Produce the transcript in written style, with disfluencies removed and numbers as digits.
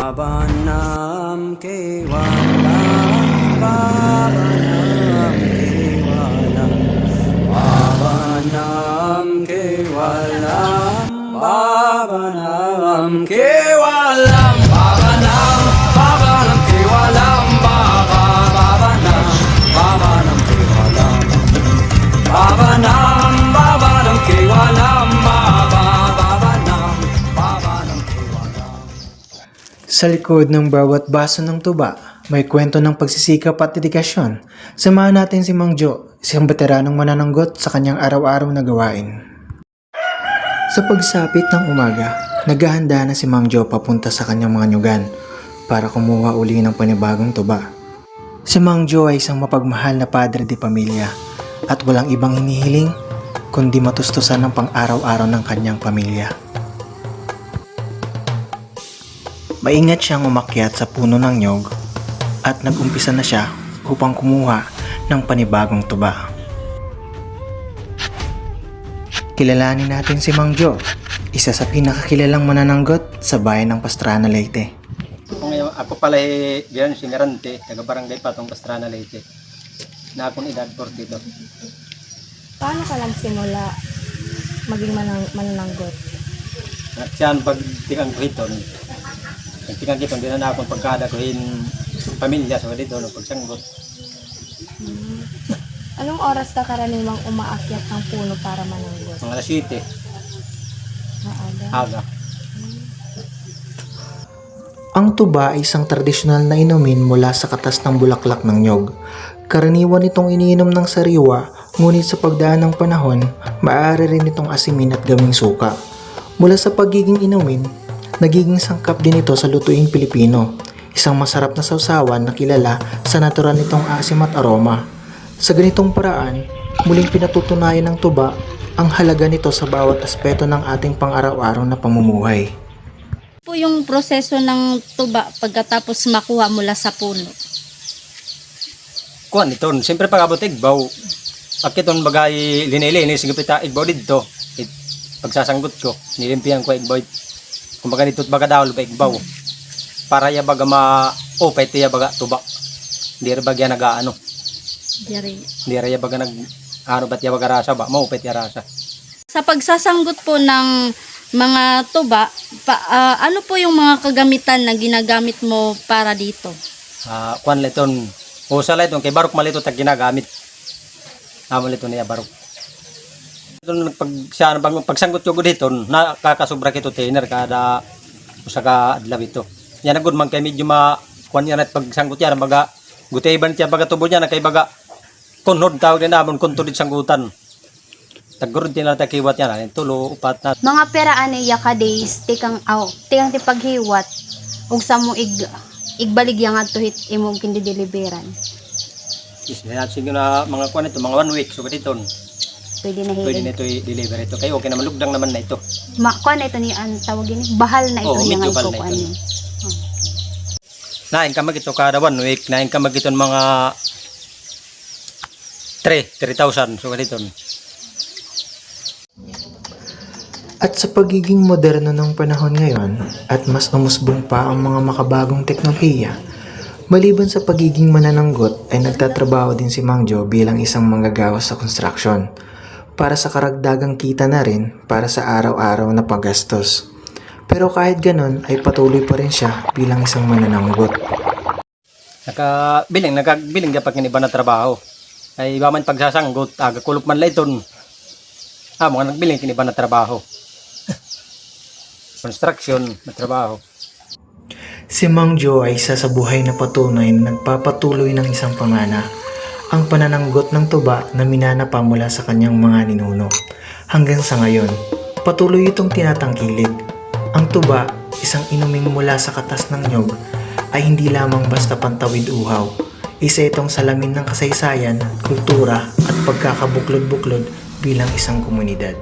Babanam kevalam, babanam kevalam, babanam kevalam, babanam kevalam, babanam, babanam kevalam, babanam, babanam kevalam, babanam, babanam kevalam, babanam, babanam kevalam. Sa likod ng bawat baso ng tuba, may kwento ng pagsisikap at dedikasyon. Samahan natin si Mang Jo, isang veteranong manananggot sa kanyang araw-araw na gawain. Sa pagsapit ng umaga, naghahanda na si Mang Jo papunta sa kanyang mga nyugan para kumuha uli ng panibagong tuba. Si Mang Jo ay isang mapagmahal na padre de pamilya at walang ibang hinihiling kundi matustusan ng pang-araw-araw ng kanyang pamilya. Maingat siyang umakyat sa puno ng nyog at nag-umpisa na siya upang kumuha ng panibagong tuba. Kilalanin natin si Mang Jo, isa sa pinakakilalang manananggot sa bayan ng Pastrana, Leyte. Ngayon, ako pala diyan si Mirante, taga Barangay Patong, Pastrana, Leyte. Na akong edad 42. Paano ka lang simula maging manananggot? At siyan pag tingang kuhiton, tingang kiton, di na akong pagkada kuhin pamilya sa dito, no, pagsanggot. Anong oras ka karaniwang umaakyat ng puno para mananggot? Mga alas 7, Maaga. aga. Ang tuba ay isang tradisyonal na inumin mula sa katas ng bulaklak ng nyog. Karaniwan itong iniinom ng sariwa, ngunit sa pagdaan ng panahon, maaari rin itong asimin at gawing suka. Mula sa pagiging inumin, nagiging sangkap din ito sa lutuing Pilipino, isang masarap na sausawan na kilala sa natural nitong asim at aroma. Sa ganitong paraan, muling pinatutunayan ng tuba ang halaga nito sa bawat aspeto ng ating pang-araw-araw na pamumuhay. Po yung proseso ng tuba pagkatapos makuha mula sa puno. Kuan iton, siyempre pag-abot igbaw, akiton bagay linilinis, gupita igbaw dito, pagsasanggot ko, nilimpihan ko igbaw, kumbaga dito't baga dahol pa igbaw, para ya baga ma-opet ya baga tuba, di rin bagya nag-ano, Diri. di rin ya baga nag-ano ba't ya baga rasa ba, ma-opet ya rasa. Sa pagsasanggot po ng mga tuba, ano po yung mga kagamitan na ginagamit mo para dito? Kuan liton, usa liton, kay barok malito tag ginagamit, amo liton niya barok. Pagsanggot ko dito, nakakasubra kito tiner kada usa ka adlaw ito. Yan agud man kay medyo kuan yan at pagsanggot yan baga gutayban tiya baga tubo niya na kay baga kunhod tawag din namon kuntudid sanggutan. Tagurod din na takiwat yan, tulo upat na. Mga peraan niya ka days tikang ti paghiwat ug sa mo igbaligya nga to hit imong kindi deliveran. Isna sige na mga kuan ito, mga 1 week so dito. Pwede na Pwede hilig. na ito i-deliver ito. Kaya okay naman, lugdang naman na ito. Kuan na ito ni ang tawag ini bahal na ito Oo, niya medyo nga bahal na kuan ito. niya. Nain ka magito kada 1 week, nain ka magito mga 3,000 so dito. At sa pagiging moderno ng panahon ngayon at mas umusbong pa ang mga makabagong teknolohiya, maliban sa pagiging manananggot ay nagtatrabaho din si Mang Jo bilang isang manggagawa sa construction para sa karagdagang kita na rin para sa araw-araw na paggastos. Pero kahit ganon ay patuloy pa rin siya bilang isang manananggot. Nagbiling ka pag iba na trabaho. Ay iba man pagsasanggot, kulop man layton. Mga nagbiling kiniba na trabaho. Construction na trabaho. Si Mang Jo ay isa sa buhay na patunay na nagpapatuloy ng isang pamana, ang panananggot ng tuba na minana pa mula sa kanyang mga ninuno. Hanggang sa ngayon, patuloy itong tinatangkilik. Ang tuba, isang inuming mula sa katas ng nyog, ay hindi lamang basta pantawid uhaw. Isa itong salamin ng kasaysayan, kultura at pagkakabuklod-buklod bilang isang komunidad.